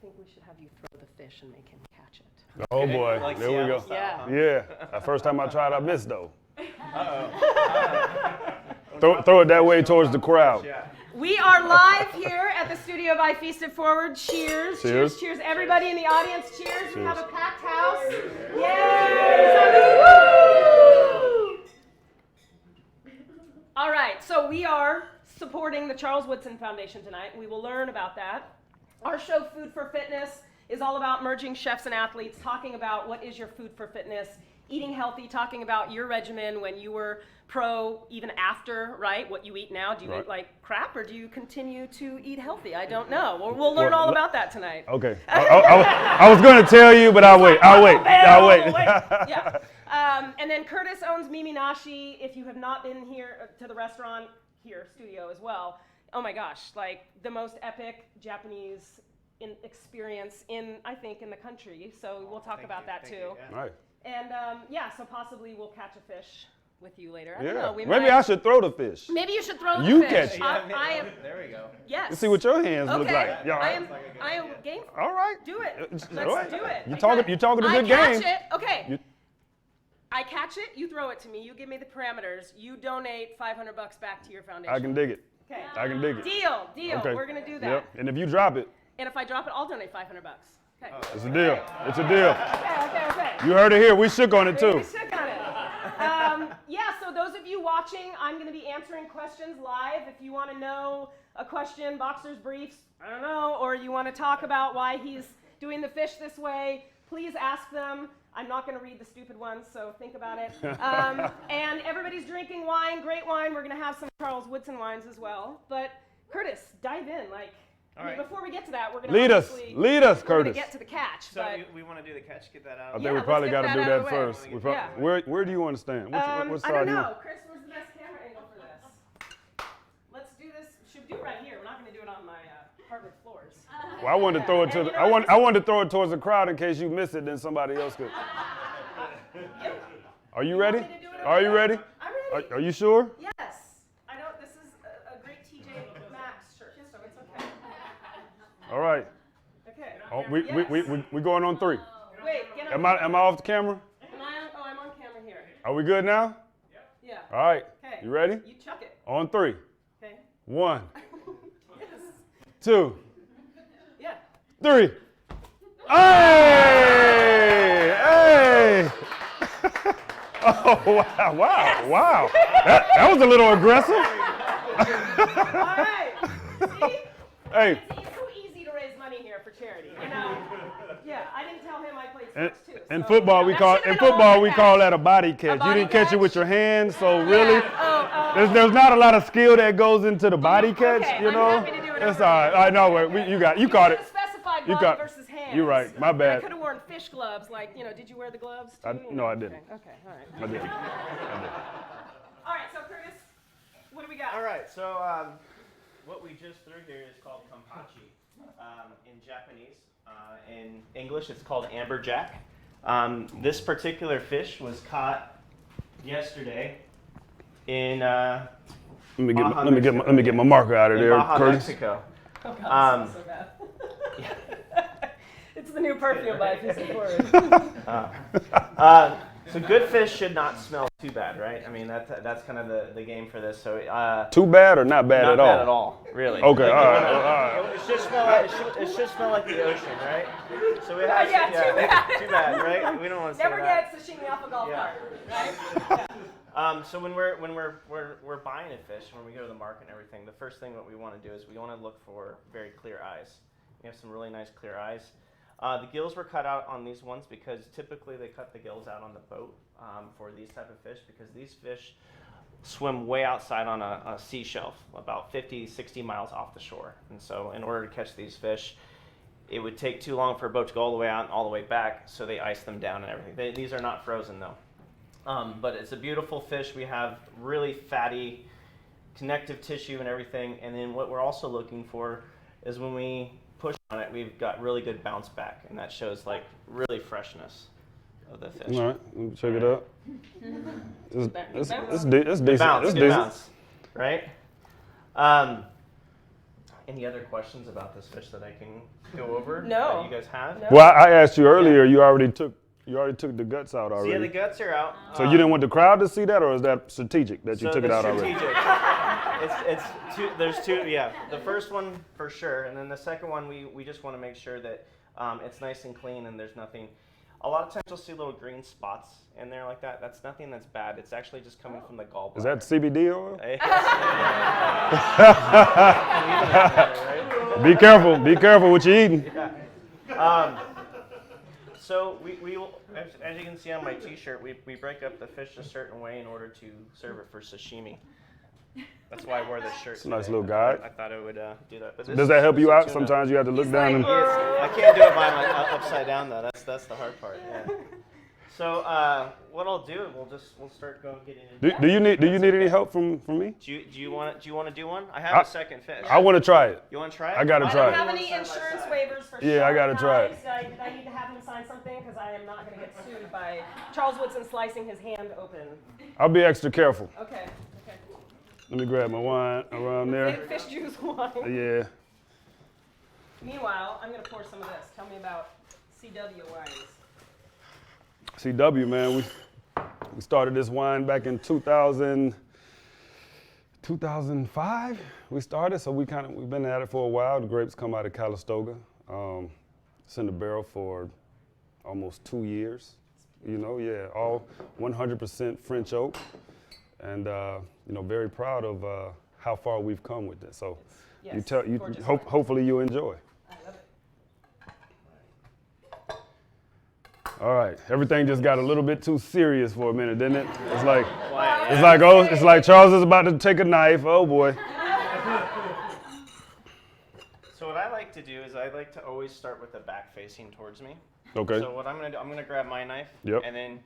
think we should have you throw the fish and make him catch it. Oh boy, Like there we go. Yeah. Yeah, that first time I tried, I missed though. Throw it that way towards the crowd. Yeah. We are live here at the studio by Feast It Forward. Cheers, cheers, Cheers. cheers. Everybody in the audience, cheers. We have a packed house. Yay! All right, so we are supporting the Charles Woodson Foundation tonight. We will learn about that. Our show, Food for Fitness, is all about merging chefs and athletes, talking about what is your food for fitness, eating healthy, talking about your regimen when you were pro, even after, right? What you eat now. Do you eat like crap or do you continue to eat healthy? I don't know. We'll learn all about that tonight. Okay. I was going to tell you, but I'll wait. Yeah. And then Curtis owns Mimi Nashi. If you have not been here to the restaurant, here, studio as well. Oh my gosh, like the most epic Japanese experience I think, in the country. So we'll talk about that too. All right. And so possibly we'll catch a fish with you later. I Yeah. don't know. Maybe I should throw the fish. Maybe you should throw the You fish. catch it. I am. There we go. Yes. Let's see what your hands look Okay. like. Yeah, all right. I am game. All right. Do it. Let's All right. do it. You're talking a good I catch game. it. Okay. You- I catch it. You throw it to me. You give me the parameters. You donate $500 back to your foundation. I can dig it. Okay. I can dig it. Deal. Okay. We're gonna do that. Yep. And if you drop it, And if I drop it, I'll donate $500. Okay. it's a deal. It's a deal. Okay. You heard it here. We shook on it too. We shook on it. So those of you watching, I'm going to be answering questions live. If you want to know a question, boxer's briefs, I don't know, or you want to talk about why he's doing the fish this way, please ask them. I'm not going to read the stupid ones, so think about it. And everybody's drinking wine, great wine. We're going to have some Charles Woodson wines as well. But Curtis, dive in. All right. Before we get to that, we're going to Lead us, we're going to Curtis. get to the catch. So but we want to do the catch, get that I out. think Yeah, we let's probably get got to that do out that of the way. first. Yeah. Where do you want to stand? Which I side don't do you know. want? Chris, where's the best camera angle for this? Let's do this. Should do it right here. We're not going to do it on my hardwood floors. Well, I wanted to throw it to the, I wanted to throw it towards the crowd in case you miss it, then somebody else could. Are you ready? Want me to do it over Are you there? ready? I'm ready. Are you sure? Yes. I don't. This is a great TJ Maxx shirt, so it's okay. All right. Okay. Oh, we going on 3. Wait. Get on. Am I off the camera? Am I on? Oh, I'm on camera here. Are we good now? Yeah. All right. Okay. You ready? You chuck it. On 3. Okay. 1, Yes. 2, Yeah. 3. Hey! Hey! Oh, wow. That was a little aggressive. All right. See? Hey, It's so easy to raise money here for charity. You know? Yeah. I didn't tell him I played in, sports too. in so, football you know, we that call should've been a whole catch. that a body catch. You body didn't catch it catch? with your hands, so really, Oh. there's not a lot of skill that goes into the body catch. Okay, You I'm know, happy to do it it's over all right. I know you caught it. Specified You glove got- versus hands. you're right. My bad. I could have worn fish gloves. Did you wear the gloves too? No, I didn't. Okay, all right. I did. All right, so Curtis, what do we got? All right, so what we just threw here is called kampachi in Japanese. In English, it's called amberjack. This particular fish was caught yesterday in Let me get my marker out of there, Baja, Curtis. Mexico. Oh God, this is so bad. It's the new perfume by Feast It Forward. So good fish should not smell too bad, right? I mean, that's kind of the game for this. So Too bad or not bad not at all? bad at all, really. Okay, all right. It should smell like the ocean, right? So we have Too bad. right? We don't want to say Never that. get sashimi off a golf Yeah. cart, right? So when we're buying a fish, when we go to the market and everything, the first thing what we want to do is we want to look for very clear eyes. We have some really nice clear eyes. The gills were cut out on these ones because typically they cut the gills out on the boat for these type of fish because these fish swim way outside on a sea shelf, about 50, 60 miles off the shore. And so in order to catch these fish, it would take too long for a boat to go all the way out and all the way back, so they ice them down and everything. These are not frozen though. But it's a beautiful fish. We have really fatty connective tissue and everything. And then what we're also looking for is when we push on it, we've got really good bounce back, and that shows like really freshness of the fish. All right, let me check it out. It's Bounce. decent. It's Bounce, decent. good bounce, right? Any other questions about this fish that I can go over? No. That you guys have? No. Well, I asked you earlier. You already took the guts out So already. yeah, the guts are out. So you didn't want the crowd to see that, or is that strategic that you took it out already? It's two. There's two. Yeah, the first one for sure, and then the second one we just want to make sure that it's nice and clean and there's nothing. A lot of times you'll see little green spots in there like that. That's nothing that's bad. It's actually just coming from the gallbladder. Is that CBD oil? Be careful what you're eating. Yeah. So we will, as you can see on my T-shirt, we break up the fish a certain way in order to serve it for sashimi. That's why I wore this shirt. It's a nice today. little guide. I thought it would do that. But Does that help you out? tuna. Sometimes you have to look down and. I can't do it by my upside down though. That's the hard part. Yeah. So what I'll do, we'll start getting into. Do you need any help from me? Do you want to do one? I have a second fish. I want to try it. You want to try it? I gotta I try don't have it. any insurance waivers for Yeah, I gotta try it. guys. I need to have him sign something because I am not going to get sued by Charles Woodson slicing his hand open. I'll be extra careful. Okay. Let me grab my wine around there. Fish juice wine. Yeah. Meanwhile, I'm going to pour some of this. Tell me about CW wines. CW, man, we started this wine back in 2005. We started, so we've been at it for a while. The grapes come out of Calistoga. It's in the barrel for almost 2 years. All 100% French oak, and very proud of how far we've come with this. So, Yes, hopefully you enjoy. I love it. All right, everything just got a little bit too serious for a minute, didn't it? It's like Quiet, it's like Charles is about to take a knife. Oh boy. So what I like to do is I like to always start with the back facing towards me. Okay. So what I'm gonna do, I'm gonna grab my knife. Yep. And then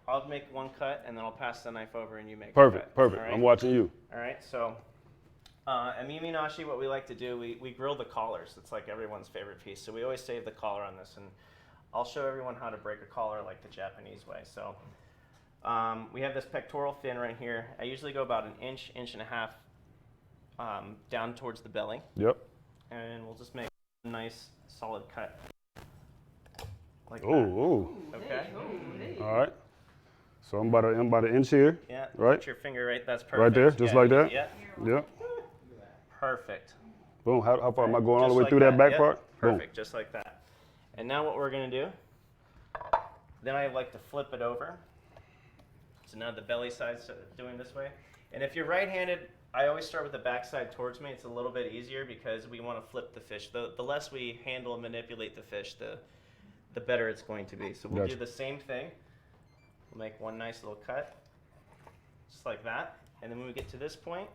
I'll make one cut, and then I'll pass the knife over, and you make. Perfect. All right? I'm watching you. All right. So, at Miminashi, what we like to do, we grill the collars. It's like everyone's favorite piece. So we always save the collar on this, and I'll show everyone how to break a collar like the Japanese way. So we have this pectoral fin right here. I usually go about an inch and a half down towards the belly. Yep. And we'll just make a nice solid cut. Like that. Ooh. Okay. All right. So I'm about an inch here. Yeah. Right. Put your finger right. That's perfect. Right there, just like that? Yeah. Yep. Perfect. Boom. How far am I going all the Just way like through that back Yep. part? Perfect. Just like that. And now what we're gonna do? Then I like to flip it over. So now the belly side's doing this way. And if you're right-handed, I always start with the back side towards me. It's a little bit easier because we want to flip the fish. The less we handle and manipulate the fish, the better it's going to be. So we'll Gotcha. do the same thing. We'll make one nice little cut, just like that. And then when we get to this point,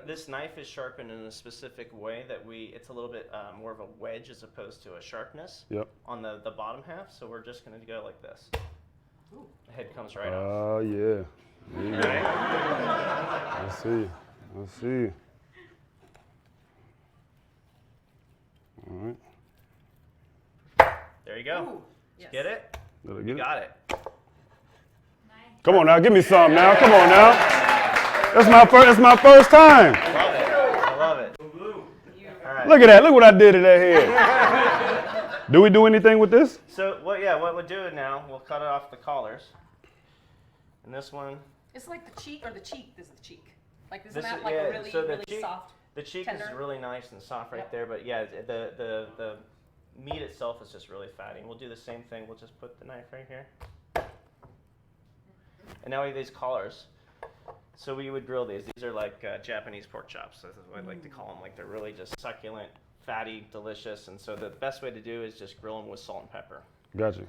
this knife is sharpened in a specific way that it's a little bit more of a wedge as opposed to a sharpness Yep. on the bottom half. So we're just going to go like this. The head comes right off. Oh yeah. All right. I see. All right. There you go. Ooh, yes. Get it? Did I get You it? got it. Come on now, give me some now. Come on now. That's my first time. I love it. All right. Look at that. Look what I did to that head. Do we do anything with this? So what we'll do now, we'll cut it off the collars. And this one. It's like the cheek, or the cheek is the cheek. Like, isn't This that is- like yeah, a really, so the really cheek- soft? The cheek Tender. is really nice and soft right Yep. there, but yeah, the meat itself is just really fatty. And we'll do the same thing. We'll just put the knife right here. And now we have these collars. So we would grill these. These are like Japanese pork chops. That's what I like to call them. Like, they're really just succulent, fatty, delicious. And so the best way to do is just grill them with salt and pepper. Gotcha.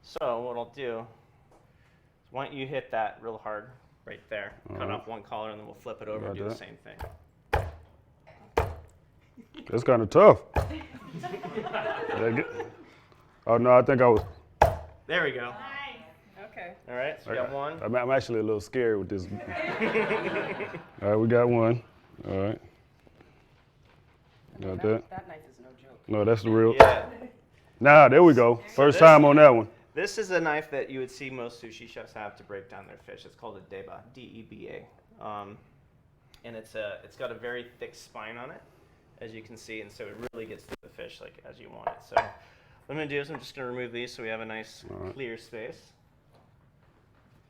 So what I'll do is, why don't you hit that real hard right there. Cut Alright. off one collar, and then we'll flip it over and Got do the that. same thing. That's kind of tough. Oh no, I think I was. There we go. Okay. All right, so we got one. I'm actually a little scared with this. All right, we got one. All right. Got that. That knife is no joke. No, that's the real. Yeah. Nah, there we go. First time on that one. This is a knife that you would see most sushi chefs have to break down their fish. It's called a deba, D-E-B-A. And it's got a very thick spine on it. as you can see, and so it really gets to the fish like as you want it. So what I'm going to do is I'm just going to remove these so we have a nice clear space.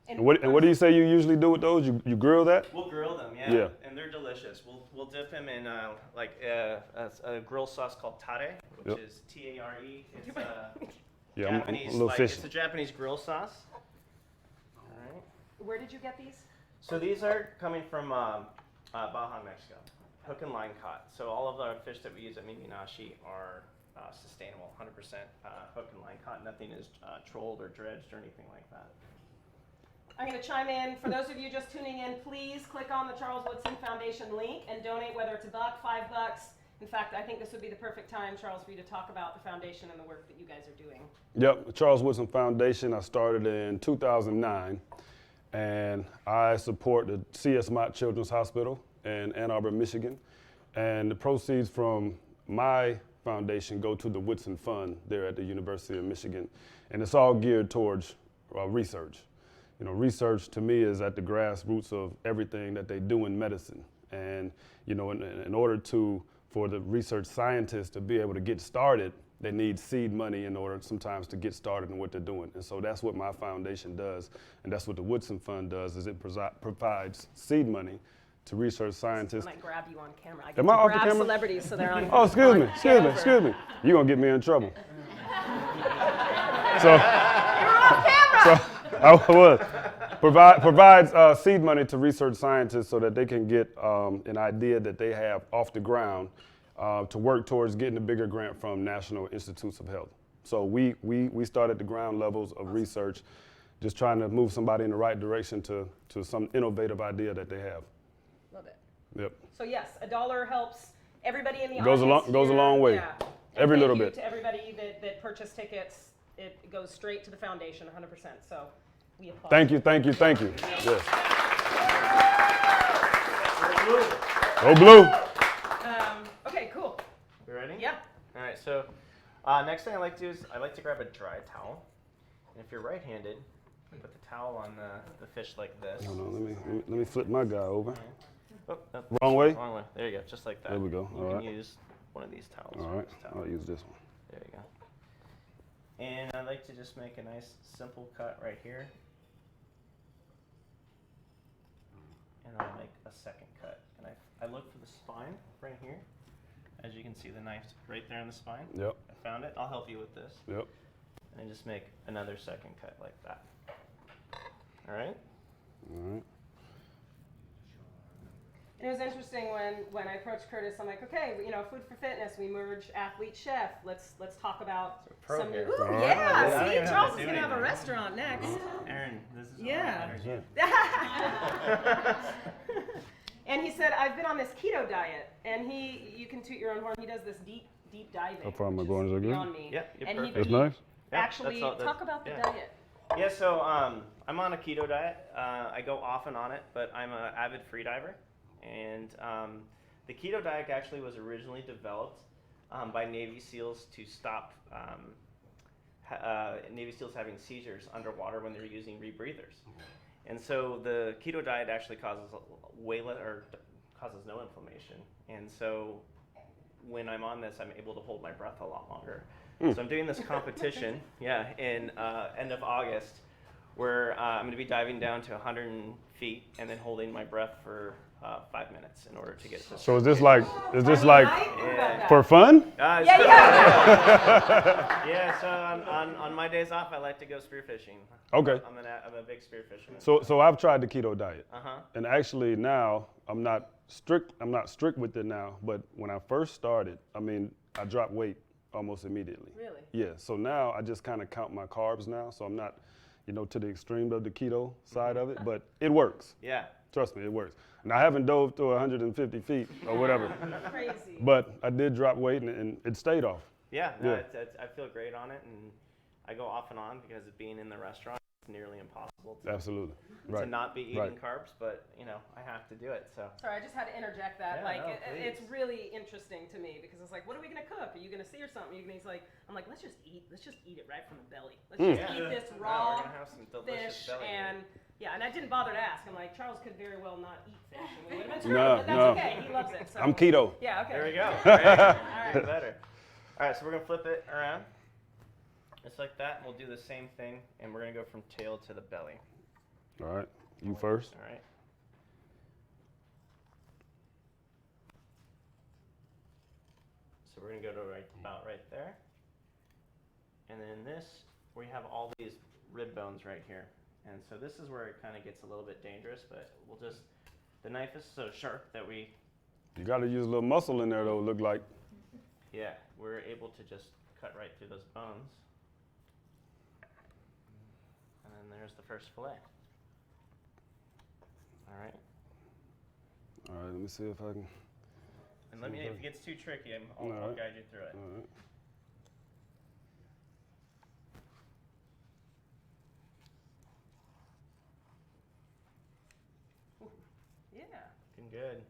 And what do you say you usually do with those? You grill that? We'll grill them, Yeah. And they're delicious. We'll dip them in a grill sauce called tare, which is T-A-R-E. It's Yeah, Japanese, I'm a little fishy. it's a Japanese grill sauce. All right. Where did you get these? So these are coming from Baja, Mexico, hook and line caught. So all of our fish that we use at Miminashi are sustainable, 100% hook and line caught. Nothing is trolled or dredged or anything like that. I'm going to chime in. For those of you just tuning in, please click on the Charles Woodson Foundation link and donate, whether it's $1, $5. In fact, I think this would be the perfect time, Charles, for you to talk about the foundation and the work that you guys are doing. Yep, the Charles Woodson Foundation, I started in 2009, and I support the C.S. Mott Children's Hospital in Ann Arbor, Michigan, and the proceeds from my foundation go to the Woodson Fund there at the University of Michigan, and it's all geared towards research. You know, research to me is at the grassroots of everything that they do in medicine, and you know, in order for the research scientists to be able to get started, they need seed money in order sometimes to get started in what they're doing. And so that's what my foundation does, and that's what the Woodson Fund does, is it provides seed money to research scientists. When I grab you on camera, I get Am to I off the grab camera? celebrities so they're on Oh, excuse me. You're gonna get me in trouble. So, I was. Provides seed money to research scientists so that they can get an idea that they have off the ground to work towards getting a bigger grant from National Institutes of Health. So we start at the ground levels of research, just trying to move somebody in the right direction to some innovative idea that they have. Love it. Yep. So yes, $1 helps everybody in the Goes audience. a long way. Yeah. Every And little thank bit. you to everybody that purchased tickets. It goes straight to the foundation, 100%. So we applaud. Thank you. Yes. Go blue. Okay, cool. We ready? Yeah. All right, so next thing I like to do is I like to grab a dry towel. And if you're right-handed, put the towel on the fish like this. Hold on, let me flip my guy over. Oh, no, Wrong way? Wrong way. There you go, just like that. There we go. You All can right. use one of these towels. All right, This towel. I'll use this one. There you go. And I like to just make a nice simple cut right here. And I'll make a second cut. And I look for the spine right here. As you can see, the knife's right there in the spine. Yep, I found it. I'll help you with this. yep. And I just make another second cut like that. All right? All right. And it was interesting when I approached Curtis. I'm like, okay, you know, food for fitness. We merge athlete chef. Let's talk about pro some. here. Ooh, All right. yeah. I don't See, even Charles have to is do gonna have a anything. restaurant next. Aaron, this is all Yeah. energy. And he said, I've been on this keto diet, and you can toot your own horn. He does this deep diving. How far am I which going? is Is that good? beyond me. Yeah, you're and perfect. That's nice. Yeah, actually, that's talk about the yeah. diet. Yeah, so I'm on a keto diet. I go off and on it, but I'm an avid freediver. And the keto diet actually was originally developed by Navy SEALs to stop Navy SEALs having seizures underwater when they're using rebreathers. And so the keto diet actually causes causes no inflammation. And so when I'm on this, I'm able to hold my breath a lot longer. So I'm doing this competition, in end of August, where I'm going to be diving down to 100 feet and then holding my breath for 5 minutes in order to get to. So is this like Yeah. for fun? Yeah. Yeah. So on my days off, I like to go spearfishing. Okay. I'm a big spearfisherman. So I've tried the keto diet, Uh-huh. and actually now I'm not strict with it now. But when I first started, I mean, I dropped weight almost immediately. Really? Yeah. So now I just kind of count my carbs now. So I'm not, to the extreme of the keto side of it, but it works. Yeah. Trust me, it works. And I haven't dove to 150 feet or whatever, Crazy. but I did drop weight and it stayed off. Yeah. Yeah. I feel great on it, and I go off and on because of being in the restaurant. it's nearly impossible Absolutely. to not be eating Right. carbs, but I have to do it. So Sorry, I just had to interject that. Yeah, like, no, it's please. really interesting to me because it's like, what are we gonna cook? Are you gonna see or something? He's like, I'm like, let's just eat it right from the belly. Let's just eat this No, we're raw gonna have some delicious fish belly meat. and and I didn't bother to ask. I'm like, Charles could very well not eat fish, and we would have been No, screwed, but that's no. okay. He loves it. So. I'm keto. Yeah. Okay. There we go. All Great. right. Even better. All right, so we're gonna flip it around, just like that. And we'll do the same thing, and we're gonna go from tail to the belly. All right. You first. All right. So we're gonna go to about right there, and then in this we have all these rib bones right here, and so this is where it kind of gets a little bit dangerous. But we'll just the knife is so sharp that we You got to use a little muscle in there, though. Look like. we're able to just cut right through those bones, and then there's the first fillet. All right. All right. Let me see if I can. And let me, if it gets too tricky, I'll Alright. guide you through it. All right. Yeah. Looking good.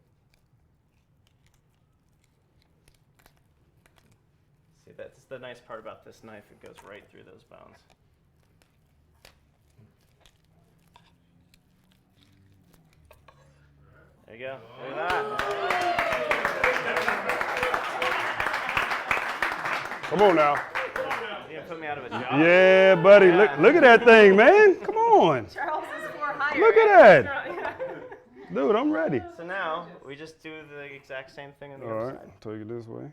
See, that's the nice part about this knife. It goes right through those bones. There you go. Look at that. Come on now. You gonna put me out of a job? Yeah, buddy. Yeah. Look at that thing, man. Come on. Charles is for hire. Look at that. Dude, I'm ready. So now we just do the exact same thing on the All other right. side. Take it this way.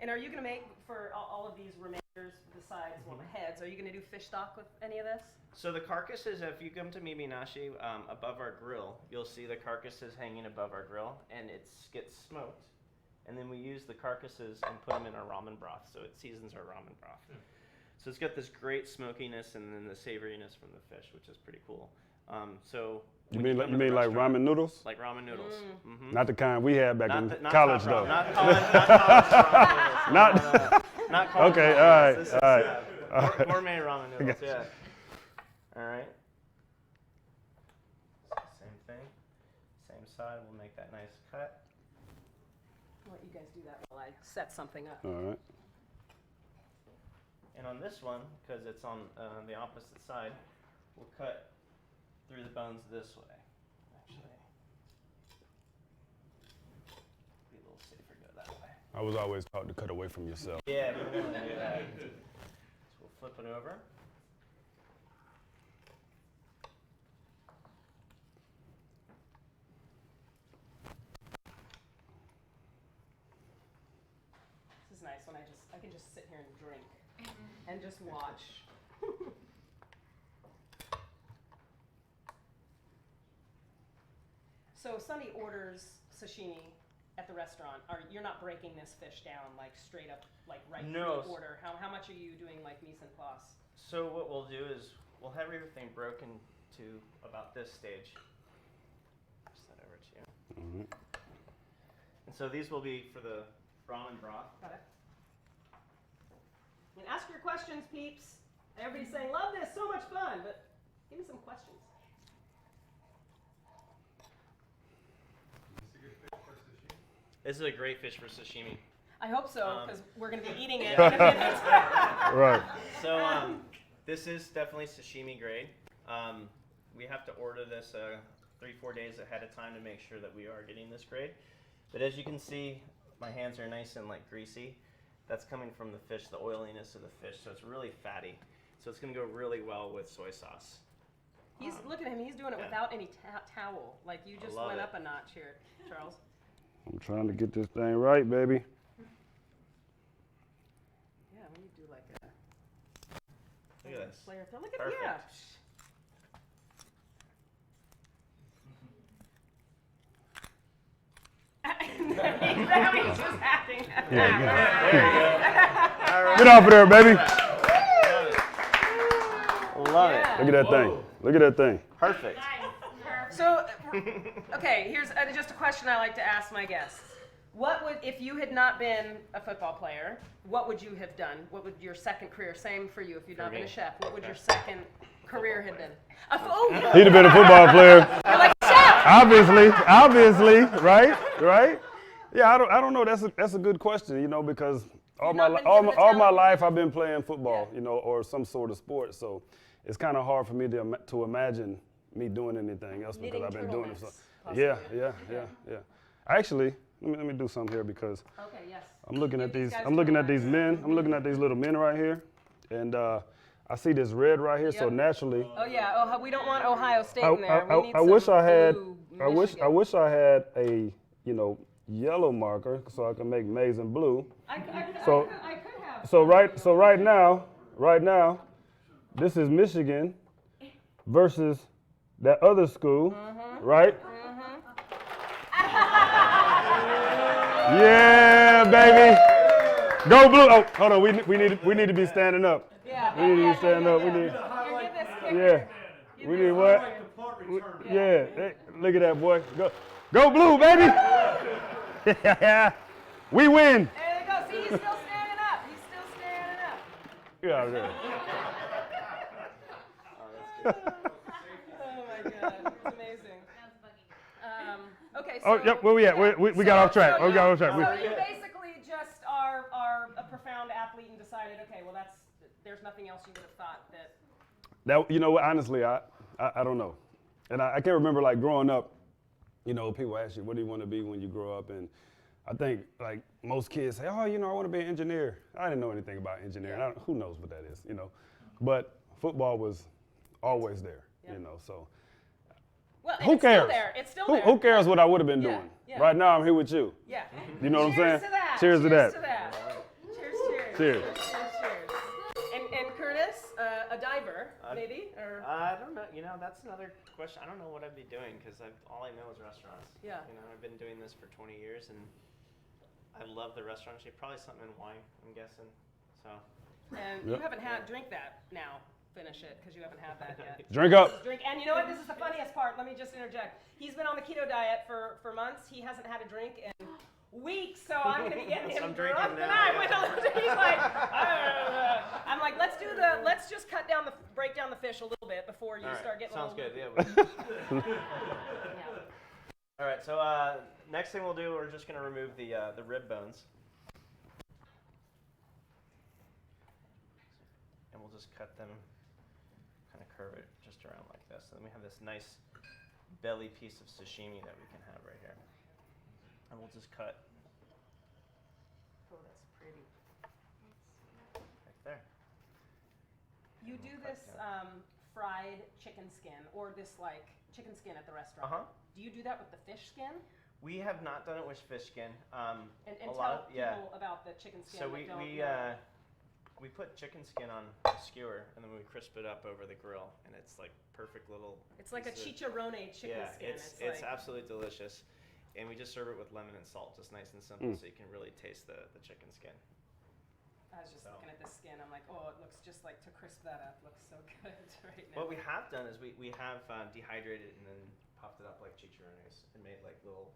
And are you gonna make for all of these remainders, the sides, well, the heads? Are you gonna do fish stock with any of this? So the carcasses, if you come to Mibinashi, above our grill, you'll see the carcasses hanging above our grill, and it gets smoked. And then we use the carcasses and put them in our ramen broth, so it seasons our ramen broth. So it's got this great smokiness and then the savoriness from the fish, which is pretty cool. So You when mean come to the like restaurant- ramen noodles? Like ramen noodles. Mm-hmm. Not the kind we had back in Not college, top though. ramen, not college ramen noodles. Not- Not college Okay, ramen all right, noodles. This all is, right. gourmet ramen noodles, Gotcha. yeah. All right. Same thing. Same side. We'll make that nice cut. I'll let you guys do that while I set something up. All right. And on this one, because it's on the opposite side, we'll cut through the bones this way. Actually, be a little safer go that way. I was always taught to cut away from yourself. Yeah, we want to do that. So we'll flip it over. This is nice when I can just sit here and drink and just watch. So Sonny orders sashimi at the restaurant. You're not breaking this fish down like straight up, like right No. through the order. How much are you doing like mise en place? So what we'll do is we'll have everything broken to about this stage. Pass that over to you. All right. And so these will be for the ramen broth. Got it. And ask your questions, peeps. Everybody's saying, love this, so much fun, but give me some questions. This is a great fish for sashimi. I hope so, because we're going to be eating it yeah. in a minute. Right. So this is definitely sashimi grade. We have to order this 3-4 days ahead of time to make sure that we are getting this grade. But as you can see, my hands are nice and like greasy. That's coming from the fish, the oiliness of the fish, so it's really fatty. So it's going to go really well with soy sauce. Look at him, he's doing it Yeah. without any towel. Like you just love went it. up a notch here, Charles. I'm trying to get this thing right, baby. Yeah, when you do like a Look at this. layer of look at Perfect. yeah. He's just acting. Get off of there, baby. Love it. Look at that thing. Look at that thing. Perfect. So, okay, here's just a question I like to ask my guests. What would, if you had not been a football player, what would you have done? What would your second career, same for you, if you'd not been a chef, what would your second career have been? He'd have been a football player. You're like, chef! Obviously, right? Yeah, I don't know. That's a good question, because all my life I've been playing football, or some sort of sport. So it's kind of hard for me to imagine me doing anything else because I've been doing it. So, yeah. Actually, let me do something here because I'm looking at these men. I'm looking at these little men right here, and I see this red right here. So naturally. Oh yeah. We don't want Ohio State in there. We need I wish I had. blue I wish I had a yellow marker so I can make maize and blue. I could have. So right now, this is Michigan versus that other school, right? Yeah, baby. Go blue. Oh, hold on. We need to be standing up. Yeah. We need to be standing up. We need. Yeah. We need what? Yeah. Hey, look at that boy. Go blue, baby. We win. There they go. See, he's still standing up. Yeah, there. Oh my God, it's amazing. Okay, so. Oh, yep. Where we at? We got off track. So We got off track. So you basically just are a profound athlete and decided, okay, well there's nothing else you would have thought that. Honestly, I don't know, and I can't remember like growing up. People ask you, what do you want to be when you grow up? And I think like most kids say, oh, I want to be an engineer. I didn't know anything about engineering. Who knows what that is, But football was always there, so. Well, who cares? It's still there. Who cares what I would have been doing? Yeah. Right now I'm here with you. Yeah. You know what I'm saying? Cheers to that. Cheers. And Curtis, a diver, maybe? Or? I don't know. That's another question. I don't know what I'd be doing because all I know is restaurants. Yeah. I've been doing this for 20 years and I love the restaurant industry. Probably something in wine, I'm guessing. So. And you haven't drank that now. Finish it because you haven't had that yet. Drink up. And you know what? This is the funniest part. Let me just interject. He's been on the keto diet for months. He hasn't had a drink in weeks, so I'm going to be getting him drunk tonight. He's like, I'm like, let's just break down the fish a little bit before you start getting. Sounds good. Yeah. All right. So next thing we'll do, we're just going to remove the rib bones, and we'll just cut them. Curve it just around like this. And then we have this nice belly piece of sashimi that we can have right here. And we'll just cut. Oh, that's pretty. Right there. You do this fried chicken skin or this like chicken skin at the restaurant. Do you do that with the fish skin? We have not done it with fish skin. And tell people about the chicken skin. So we put chicken skin on a skewer and then we crisp it up over the grill, and it's like perfect little. It's like a chicharrone chicken skin. It's absolutely delicious, and we just serve it with lemon and salt, just nice and simple, so you can really taste the chicken skin. I was just looking at this skin. I'm like, oh, it looks just like to crisp that up. Looks so good right now. What we have done is we have dehydrated and then popped it up like chicharrones and made like little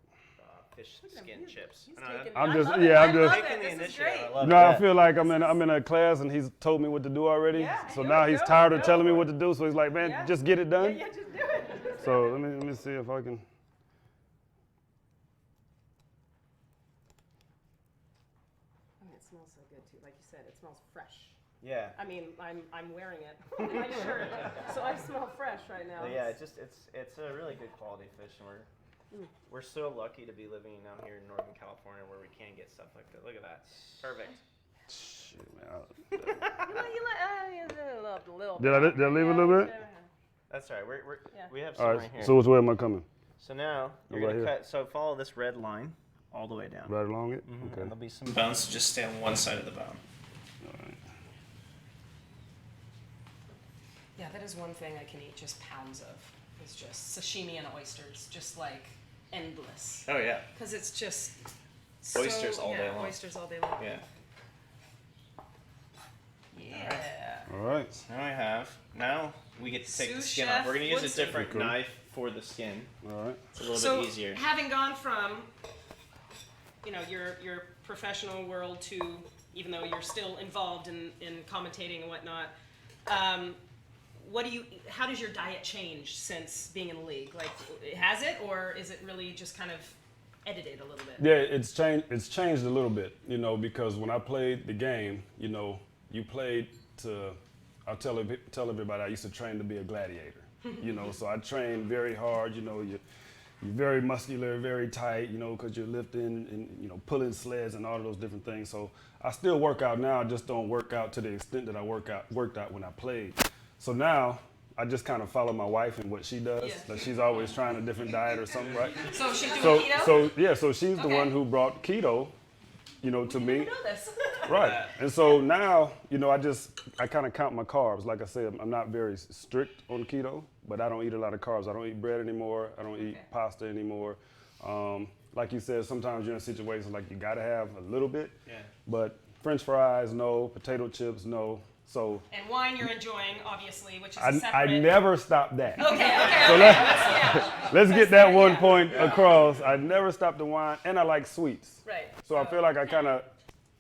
fish skin chips. I'm just taking the initiative. I feel like I'm in a class and he's told me what to do already. Yeah, so now he's tired of telling me what to do. So he's like, man, just get it done. Yeah, just do it. So let me see if I can. It smells so good too. Like you said, it smells fresh. Yeah. I mean, I'm wearing it in my shirt, so I smell fresh right now. But yeah, it's a really good quality fish, and we're so lucky to be living down here in Northern California where we can get stuff like that. Look at that. Perfect. Shit, man. A little. Did I leave a little bit? That's all right. We have some All right right. here. So which way am I coming? So now you're Right gonna here. cut. So follow this red line all the way down. Right along it. And Okay. there'll be some bones. So just stay on one side of the bone. All right. Yeah, that is one thing I can eat just pounds of. It's just sashimi and oysters, just like endless. Oh yeah. Because it's just Oysters all day long. Oysters all day long. Yeah. Yeah. All right. Now we get to take the Sous skin Chef off. We're gonna use a Woodson. different Okay. knife for the skin. All right. It's a little So bit easier. having gone from your professional world to, even though you're still involved in commentating and whatnot, how does your diet change since being in the league? Like, has it, or is it really just kind of edited a little bit? Yeah, it's changed a little bit, because when I played the game, you played to, I'll tell everybody I used to train to be a gladiator, so I trained very hard, you're very muscular, very tight, because you're lifting and, pulling sleds and all of those different things. So I still work out now, I just don't work out to the extent that I worked out when I played. So now I just kind of follow my wife and what she does. Yeah. Like she's always trying a different diet or something, right? So she's doing keto? So she's the one who brought keto, to me. I didn't know this. Right. And so now, I kind of count my carbs. Like I said, I'm not very strict on keto, but I don't eat a lot of carbs. I don't eat bread anymore. I don't eat pasta anymore. Like you said, sometimes you're in situations like you got to have a little bit. Yeah. But French fries, no. Potato chips, no. So. And wine you're enjoying, obviously, which is separate. I never stopped that. Okay. So let's get that one point across. I never stopped the wine, and I like sweets. Right. So I feel like I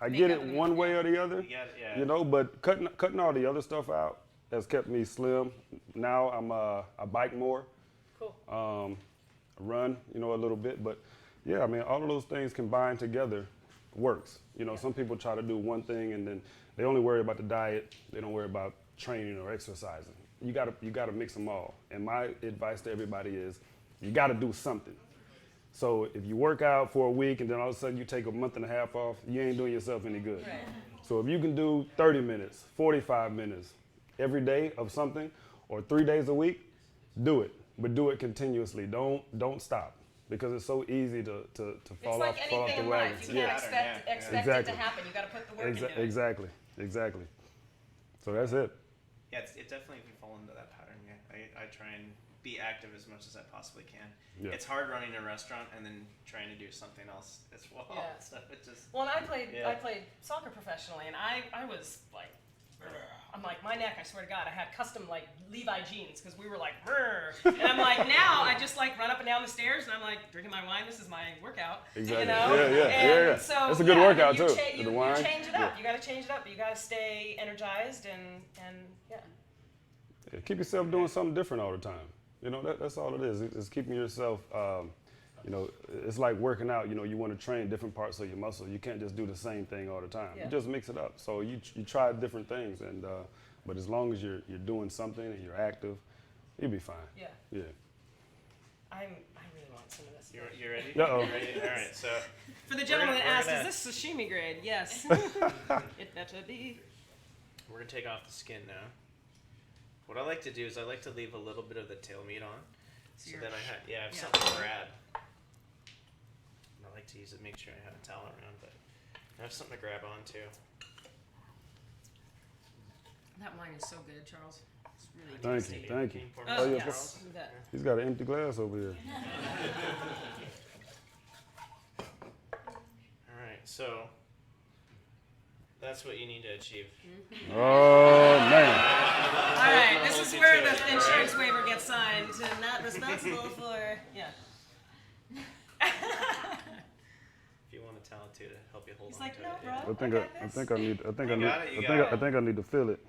get it one way or the other. You got it, yeah. But cutting all the other stuff out has kept me slim. Now I bike more. Cool. Run, a little bit, but yeah, I mean, all of those things combined together works. Some people try to do one thing and then they only worry about the diet. They don't worry about training or exercising. You gotta mix them all. And my advice to everybody is, you gotta do something. So if you work out for a week and then all of a sudden you take a month and a half off, you ain't doing yourself any good. Right. So if you can do 30 minutes, 45 minutes every day of something, or 3 days a week, do it. But do it continuously. Don't stop, because it's so easy to fall off the wagon. It's like anything in life. You can't expect it to happen. You got to put the work into it. Exactly. So that's it. Yeah, it definitely can fall into that pattern. Yeah, I try and be active as much as I possibly can. Yeah. It's hard running a restaurant and then trying to do something else as well. Yeah. So it just. Well, and I played soccer professionally, and I was like. I'm like, my neck, I swear to God, I had custom like Levi jeans because we were like, and I'm like, now I just like run up and down the stairs and I'm like drinking my wine. This is my workout. Exactly. Yeah. So it's a good workout too. You change it up. You got to change it up. You got to stay energized and yeah. Keep yourself doing something different all the time. That's all it is. It's keeping yourself. It's like working out. You want to train different parts of your muscle. You can't just do the same thing all the time. Yeah. You just mix it up. So you try different things, and but as long as you're doing something and you're active, you'll be fine. Yeah. Yeah. I really want some of this. You ready? Uh-oh. Ready? All right. So. For the gentleman that asked, is this sashimi grade? Yes. It better be. We're gonna take off the skin now. What I like to do is I like to leave a little bit of the tail meat on, so then I have something to grab. I like to use it, make sure I have a towel around, but I have something to grab on too. That wine is so good, Charles. It's really tasty. Thank you. Oh, yeah. yes. He's got an empty glass over here. All right, so that's what you need to achieve. Mm-hmm. Oh man. All right, this is where the insurance waiver gets signed. I'm not responsible for, yeah. If you want a towel too to help you hold He's on like, to no, it. bro. I think I need to feel it.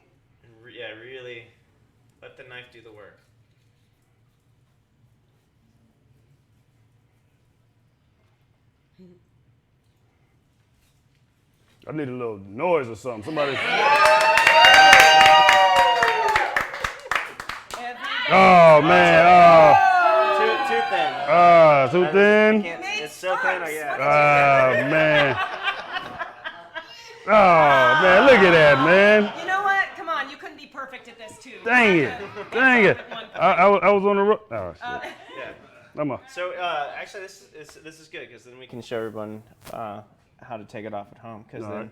Yeah, really let the knife do the work. I need a little noise or something. Somebody. Oh man. Too thin. Too thin. It's so thin. Yeah. Oh man. Oh man, look at that, man. You know what? Come on, you couldn't be perfect at this too. Dang it. I was on the road. Oh shit. Yeah. Come on. So actually, this is good because then we can show everyone how to take it off at home, because then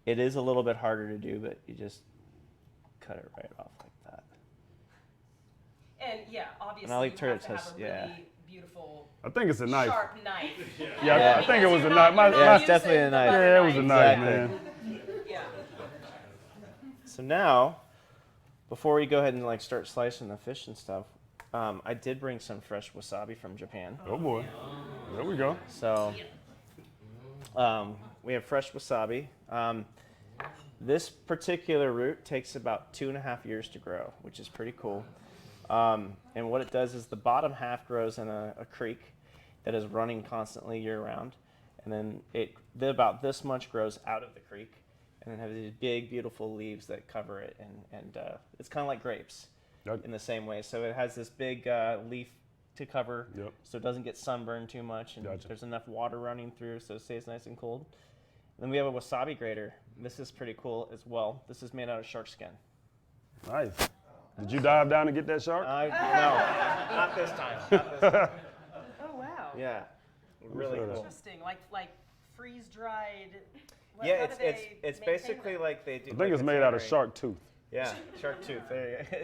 it is a little bit harder to do, but you just cut it right off like that. And yeah, obviously and I like you have to have toast, a really beautiful, I think it's a knife. sharp knife. Yeah, I think it was a knife. Yeah, it's definitely a knife. Yeah, it was a knife, Exactly. man. Yeah. So now, before we go ahead and like start slicing the fish and stuff, I did bring some fresh wasabi from Japan. Oh boy. There we go. So We have fresh wasabi. This particular root takes about 2.5 years to grow, which is pretty cool. And what it does is the bottom half grows in a creek that is running constantly year-round. And then about this much grows out of the creek, and then have these big, beautiful leaves that cover it. And it's kind of like grapes in the same way. So it has this big leaf to cover, so it doesn't get sunburned too much, and there's enough water running through so it stays nice and cold. Then we have a wasabi grater. This is pretty cool as well. This is made out of shark skin. Nice. Did you dive down and get that shark? No, not this time. Not this time. Oh wow. Yeah, really cool. Interesting. Like freeze dried. Yeah, it's basically like they do. I think it's made out of shark tooth. Yeah, shark tooth. There you go.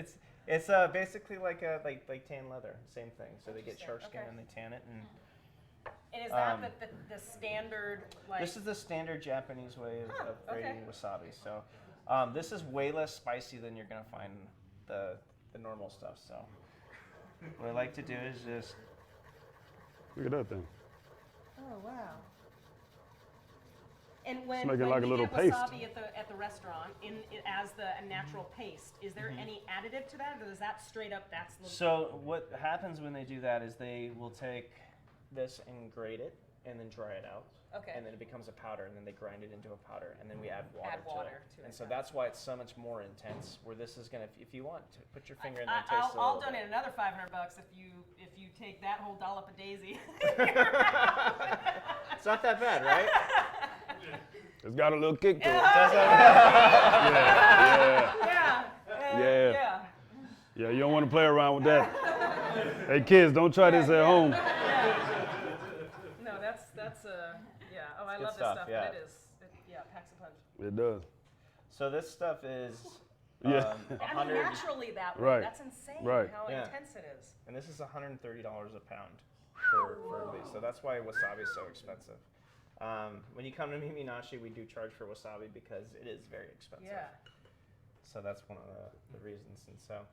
It's basically like tan leather, same thing. So they get shark skin and they tan it. And is that the standard? This is the standard Japanese way of grating wasabi. So this is way less spicy than you're gonna find the normal stuff. So what I like to do is just look at that thing. Oh wow. And when making you like a little get paste. wasabi at the restaurant as a natural paste, is there any additive to that, or is that straight up that's the? So what happens when they do that is they will take this and grate it and then dry it out. Okay. And then it becomes a powder, and then they grind it into a powder, and then we add water to it. And so gotcha. that's why it's so much more intense. Where this is gonna, if you want to put your finger in there, and taste a I'll little donate bit. another $500 if you take that whole dollop of daisy. It's not that bad, right? It's got a little kick to it. Does that? Yeah. Yeah, you don't want to play around with that. Hey kids, don't try this at home. No, that's yeah. Oh, I Good love stuff, this stuff. yeah. It packs a punch. It does. So this stuff is. Yeah. I mean, naturally that way. Right. That's insane Right. how Yeah. intense it is. And this is $130 a pound for these. So that's why wasabi is so expensive. When you come to Miminashi, we do charge for wasabi because it is very expensive. Yeah. So that's one of the reasons. And so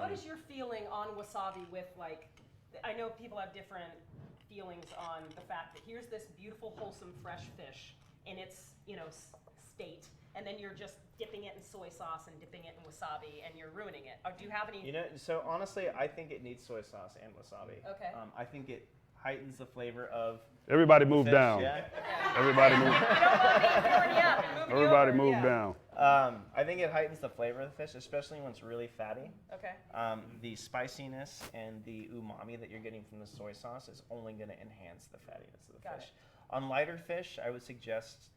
what is your feeling on wasabi with I know people have different feelings on the fact that here's this beautiful, wholesome, fresh fish in its, state, and then you're just dipping it in soy sauce and dipping it in wasabi and you're ruining it. Or do you have any? So honestly, I think it needs soy sauce and wasabi. Okay. I think it heightens the flavor of Everybody move fish. down. Yeah. Everybody move. Everybody move down. I think it heightens the flavor of the fish, especially when it's really fatty. Okay. The spiciness and the umami that you're getting from the soy sauce is only going to enhance the fattiness of the fish. On lighter fish, I would suggest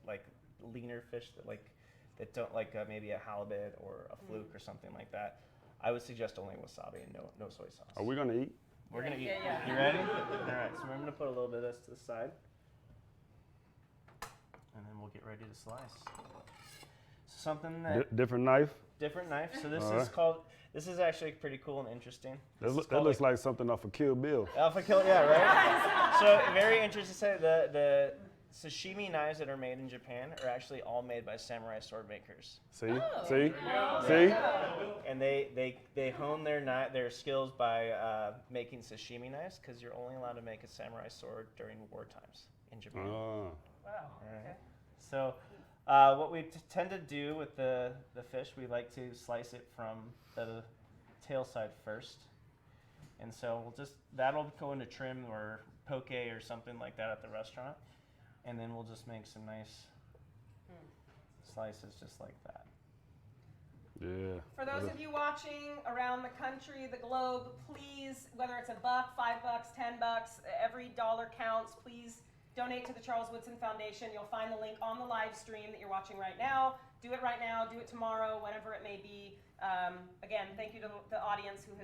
leaner fish that don't maybe a halibut or a fluke or something like that. I would suggest only wasabi and no soy sauce. Are we gonna eat? We're gonna eat. Yeah. You ready? All right. So we're gonna put a little bit of this to the side, and then we'll get ready to slice. Something that Different knife? different knife. So this All is right. called. This is actually pretty cool and interesting. That This is looks called like something off of Kill Bill. Alpha Kill. Yeah, right. So very interesting to say the sashimi knives that are made in Japan are actually all made by samurai sword makers. See? Oh. See? See? And they hone their skills by making sashimi knives because you're only allowed to make a samurai sword during war times in Japan. Ah. Wow. Okay. So what we tend to do with the fish, we like to slice it from the tail side first. And so that'll go into trim or poke or something like that at the restaurant. And then we'll just make some nice slices just like that. Yeah. For those of you watching around the country, the globe, please, whether it's $1, $5, $10, every dollar counts. Please donate to the Charles Woodson Foundation. You'll find the link on the live stream that you're watching right now. Do it right now. Do it tomorrow, whatever it may be. Again, thank you to the audience who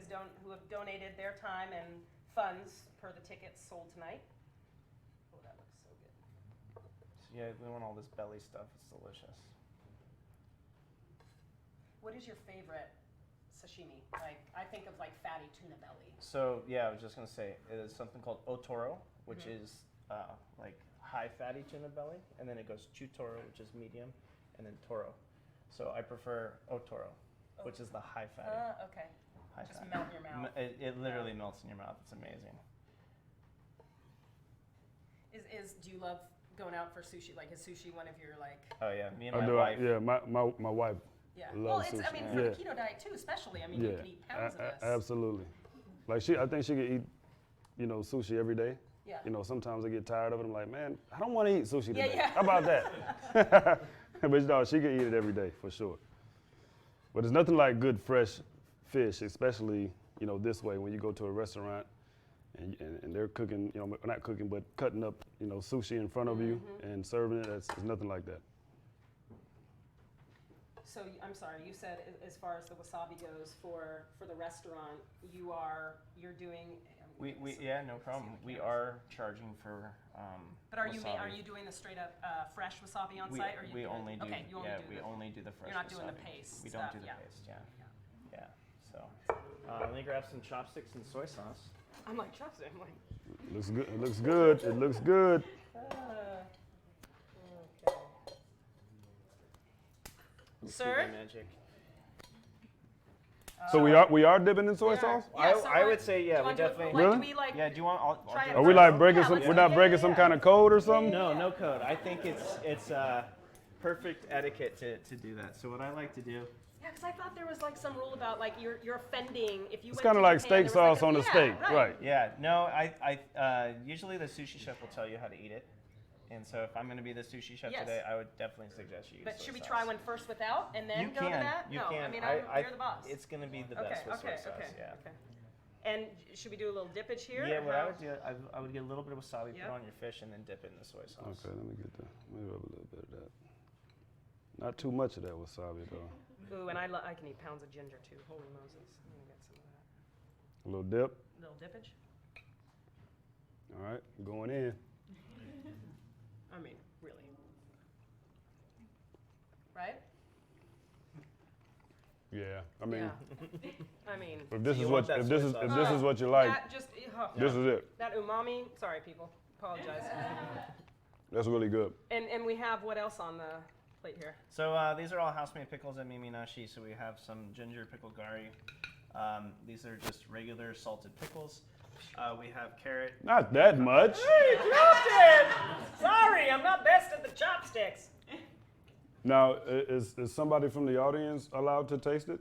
have donated their time and funds per the tickets sold tonight. Oh, that looks so good. So yeah, we want all this belly stuff. It's delicious. What is your favorite sashimi? I think of fatty tuna belly. So yeah, I was just gonna say it is something called otoro, which is high fatty tuna belly, and then it goes chutoro, which is medium, and then toro. So I prefer otoro, which is the high fatty. Okay. High Just fatty. melt in your mouth. It literally melts in your mouth. It's amazing. Do you love going out for sushi? Like, is sushi one of your like? Oh yeah, me and I my do. wife. Yeah, my wife. Yeah. Loves Well, it's sushi. I mean for Yeah. the keto diet too, especially. I mean, Yeah, you can eat pounds of this. absolutely. Like I think she could eat, sushi every day. Yeah. Sometimes I get tired of it. I'm like, man, I don't want to eat sushi today. yeah. How about that? But she can eat it every day for sure. But there's nothing like good fresh fish, especially this way when you go to a restaurant and they're cooking, not cooking, but cutting up, sushi in front of you and serving it. There's nothing like that. So I'm sorry, you said as far as the wasabi goes for the restaurant, you're doing. Yeah, no problem. We are charging for. But are you wasabi. doing the straight up fresh wasabi on site? Or We only do. Okay, you only do we only do the fresh. You're not doing the wasabi. paste We stuff, don't do the yeah. paste. Yeah. So let me grab some chopsticks and soy sauce. I'm like chopstick. I'm like. Looks good. It looks good. It looks good. Okay. Sir? Magic. So we are dipping in soy sauce? I would say do yeah, you we want to do it- definitely. like, Really? do we like? Yeah. Do you want? I'll Try do it it. Are we like breaking Yeah, some? let's We're do not it. breaking some kind of code or something? No code. I think it's perfect etiquette to do that. So what I like to do. Yeah, because I thought there was like some rule about like you're offending if you. It's went kind of to like Japan, steak there was sauce on a yeah, steak, right? Yeah. No. I usually the sushi chef will tell you how to eat it. And so if I'm going to be the sushi chef Yes. today, I would definitely suggest you use But soy should we sauce. try one first without and then You go can. to that? You no, can. I mean you're the boss. It's going to be the okay, best with okay, soy sauce. okay, Yeah. okay. And should we do a little dippage here? Yeah. or What how? I would do, I would get a little bit of wasabi, Yep. put on your fish, and then dip it in the soy sauce. Okay, let me rub a little bit of that. Not too much of that wasabi though. Ooh, and I can eat pounds of ginger too. Holy Moses! I'm gonna get some of that. A little dip. Little dippage. All right, going in. I mean, really. Right? Yeah, I mean, Yeah. I mean. if this So is you what want that if this soy is sauce. if this is what you like, That just this is it. that umami. Sorry, people. Apologize. That's really good. And we have what else on the plate here? So these are all house-made pickles at Miminashi. So we have some ginger pickle gari. These are just regular salted pickles. We have carrot. Not that much. Hey, dropped it! Sorry, I'm not best at the chopsticks. Now, is somebody from the audience allowed to taste it?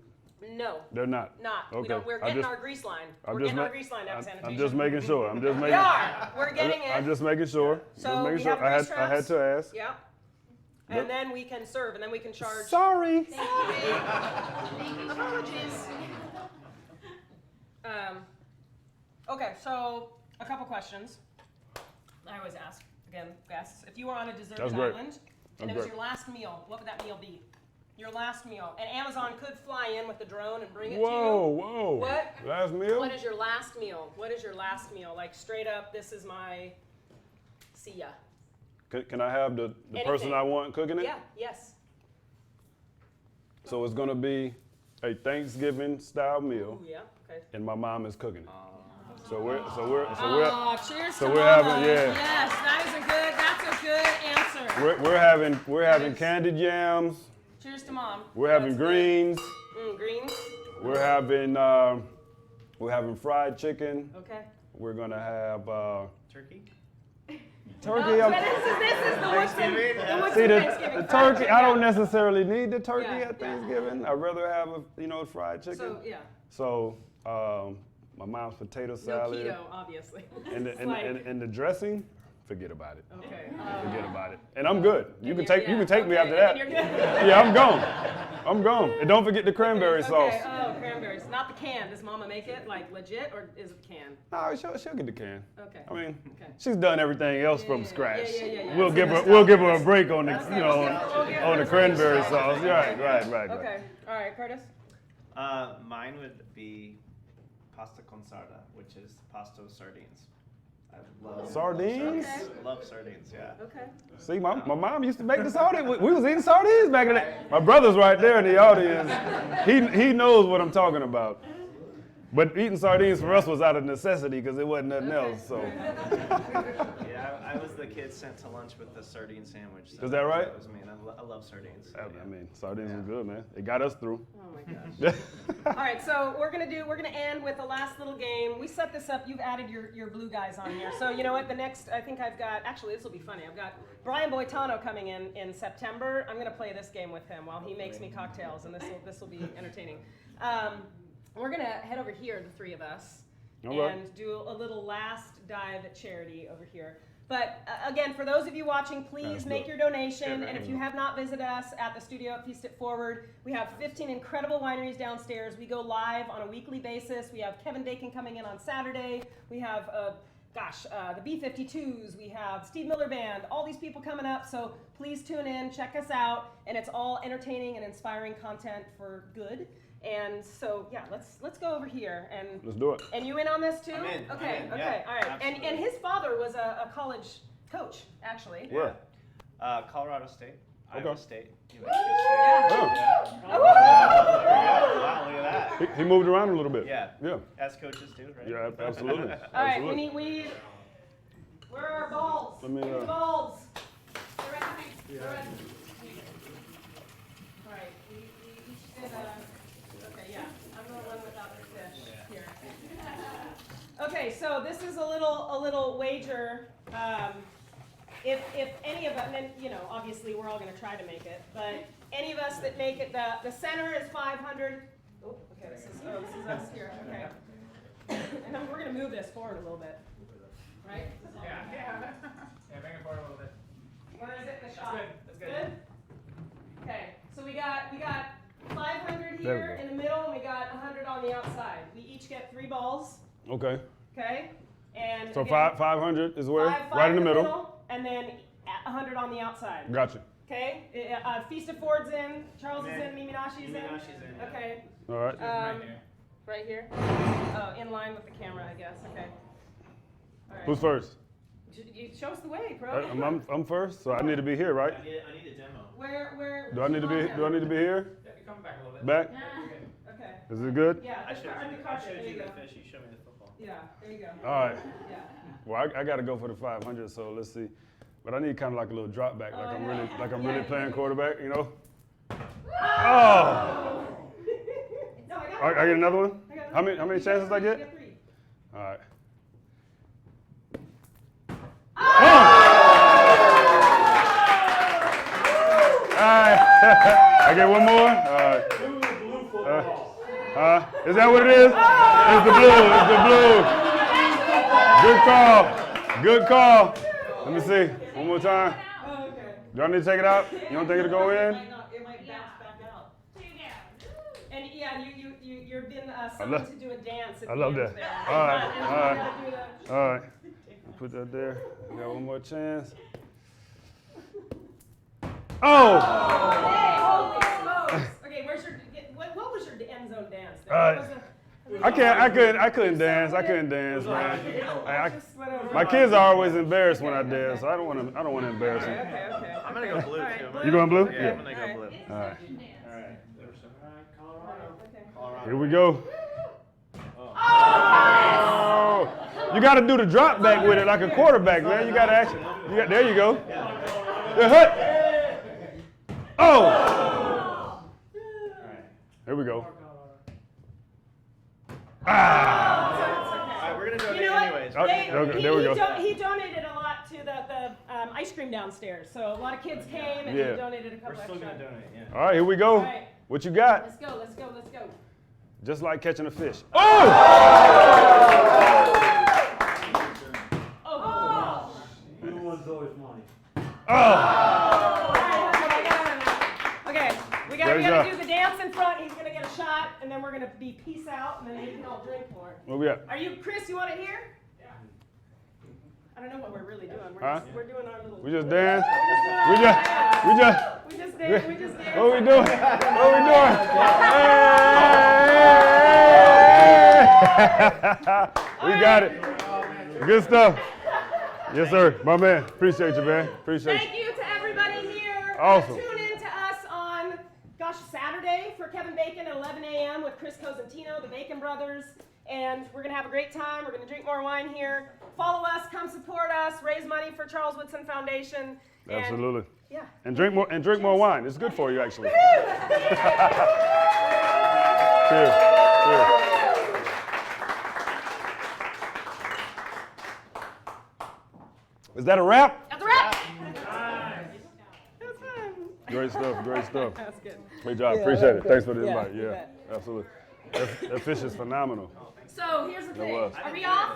No, They're not. not. Okay. We don't, we're I getting just- our grease line. I'm We're just getting our ma- grease line down sanitation. I'm just making sure. I'm just We making. are. We're getting it. I'm just making sure. So just making we sure. have I grease had traps. to ask. Yeah. Yep. And then we can serve, and then we can charge. Sorry. Apologies. Okay, so a couple questions. I always ask, again, guests, if you were on a deserted That's great. island That's and it was great. your last meal, what would that meal be? Your last meal. And Amazon could fly in with the drone and bring it Whoa, to you. whoa. What? Last meal? What is your last meal? What is your last meal? Like straight up, this is my see ya. Can I have the person Anything. I want cooking it? Yeah, yes. So it's gonna be a Thanksgiving style meal, Ooh, yeah, okay. and my mom is cooking it. So we're Cheers so to we're mama. having- yeah. Yes, that's a good answer. we're having Nice. candied yams. Cheers to mom. We're having That's good. greens. Greens. We're having fried chicken. Okay. We're gonna have Turkey. turkey. No, this is the Woodson, the Woodson See Thanksgiving the fried turkey. chicken, I don't yeah. necessarily need the turkey Yeah, at yeah. Thanksgiving. I'd rather have fried chicken. So yeah, So my mom's potato no salad keto, obviously. and It's the, like- and the dressing. Forget about it. Okay. Forget about it. And I'm good. You can take me okay, after and that. then you're good. Yeah, I'm gone. I'm gone. And don't forget the cranberry sauce. Okay. Oh, cranberries. Not the can. Does Mama make it like legit, or is it can? No, she'll get the can. Okay. I mean, Okay. she's done everything else from yeah, scratch. yeah. We'll So give that's her a break on the We'll give her on the a cranberry break. sauce. Right. Okay. All right, Curtis. Mine would be pasta con sarda, which is pasta with sardines. I love Sardines? Okay. Love sardines, yeah. Okay. See, my mom used to make the sardines. We was eating sardines back in the day. My brother's right there in the audience. He knows what I'm talking about. But eating sardines for us was out of necessity because it wasn't nothing else. So Yeah, I was the kid sent to lunch with the sardine sandwich. So is that right? That was me, and I love sardines. So, I mean, sardines was good, man. It got us through. Oh my gosh. All right, so we're gonna end with the last little game. We set this up. You've added your blue guys on here. So you know what? The next, I think I've got. Actually, this will be funny. I've got Brian Boitano coming in September. I'm gonna play this game with him while he makes me cocktails, and this will be entertaining. We're gonna head over here, the three of us, All right. and do a little last dive at charity over here. But again, for those of you watching, please make your donation. And if you have not visited us at the studio at Feast It Forward, we have 15 incredible wineries downstairs. We go live on a weekly basis. We have Kevin Bacon coming in on Saturday. We have, the B-52s. We have Steve Miller Band. All these people coming up. So please tune in, check us out. And it's all entertaining and inspiring content for good. And so, yeah, let's go over here. And Let's do it. And you in on this too? I'm in. Okay, I'm in. okay, Yeah, all right. absolutely. And his father was a college coach, actually. Where? Colorado State, Okay. Iowa State, New Mexico State. Yeah. Oh. Yeah. Oh. Wow, look at that. He moved around a little bit. Yeah. Yeah. As coaches do, right? Yeah, absolutely. All right, Absolutely. we need. Where are our balls? Let me, Where's the balls? They're ready. They're ready. All right, we each did okay, yeah. I'm gonna run without the fish here. Okay, so this is a little wager. If any of us, and then, you know, obviously we're all gonna try to make it, but any of us that make it, the center is 500. Oh, okay, this is us here. Okay. And then we're gonna move this forward a little bit. Right? Yeah, bring it forward a little bit. Where is it? The shot. That's good. Okay. So we got 500 There we here go. in the middle, and we got 100 on the outside. We each get 3 balls. Okay. Okay. And So again, 500 is where? five Right in the middle. and then 100 on the outside. Gotcha. Okay. Feast of Ford's in. Charles is in. Miminashi's in. Miminashi's in, yeah. Okay. All right. Right here. Right here. Oh, in line with the camera, I guess. Okay. All right. Who's first? You show us the way, bro. I'm first, so I need to be here, right? I need a demo. Where? Do I need to be here? Yeah, you come back a little bit. Back? You're good. Okay. Is it good? Yeah. I the showed car- you, the I carpet. showed There you go. the fish, you showed me the football. Yeah. There you go. All right. Yeah. Well, I got to go for the 500, so let's see. But I need kind of like a little drop back, like Oh, I'm yeah. really Yeah. playing quarterback, you know? Oh! No, I got I get another one? I got How many You chances I got get? 3. All right. All right. I get one more? All right. Is that what it is? It's the blue. It's the blue. Good call. Good call. Let me see. One more time. Oh, okay. Do I need to take it out? You don't think it'll go in? It might bounce back out. And yeah, you've been summoned to do a dance. At I the love end that. there. All right, And all you right. gotta do the- All right. Put that there. We got one more chance. Oh! Hey, holy smokes. Okay, what was your end zone dance there? All right. What was I couldn't dance. I couldn't dance, man. just whatever. My kids are always embarrassed when I dance, so I don't want to embarrass them. Okay. I'm gonna go blue All right, too. blue. You going blue? Yeah, I'm gonna go Alright. blue. All right. Alright. Okay. Colorado. Here we go. Oh! You got to do the drop back with it like a quarterback, man. You got to actually. There you go. The hut. Oh! Here we go. Ah! Alright, we're gonna do You it know what? anyways. Okay, there we go. He donated a lot to the ice cream downstairs, so a lot of kids came and Yeah. he donated a We're couple still extra. gonna donate, yeah. All right, here we go. All right. What you got? Let's go. Just like catching a fish. Oh! Oh! Blue one's always mine. Oh! Okay, we Great gotta job. do the dance in front. He's gonna get a shot, and then we're gonna be peace out, and then we can all drink more. What we at? Are you, Chris? You want it here? Yeah. I don't know what we're really doing. Huh? We're doing our little. We just dance. We We just. dance. What we doing? What we doing? Hey! We got it. Good stuff. Yes, sir. My man. Appreciate you, man. Appreciate Thank you. you to everybody here. Awesome. Tune in to us on, Saturday for Kevin Bacon at 11 a.m. with Chris Cosentino, the Bacon Brothers. And we're going to have a great time. We're going to drink more wine here. Follow us, come support us, raise money for Charles Woodson Foundation. And, Absolutely. yeah. And drink more wine. It's good for you, actually. Cheers. Cheers. Is that a wrap? That's a wrap. That was fun. Great stuff. Great stuff. That's good. Great job. Yeah, Appreciate it. good. Thanks for the Yeah, invite. you Yeah, bet. absolutely. That fish is phenomenal. So here's the thing. was. Are we off?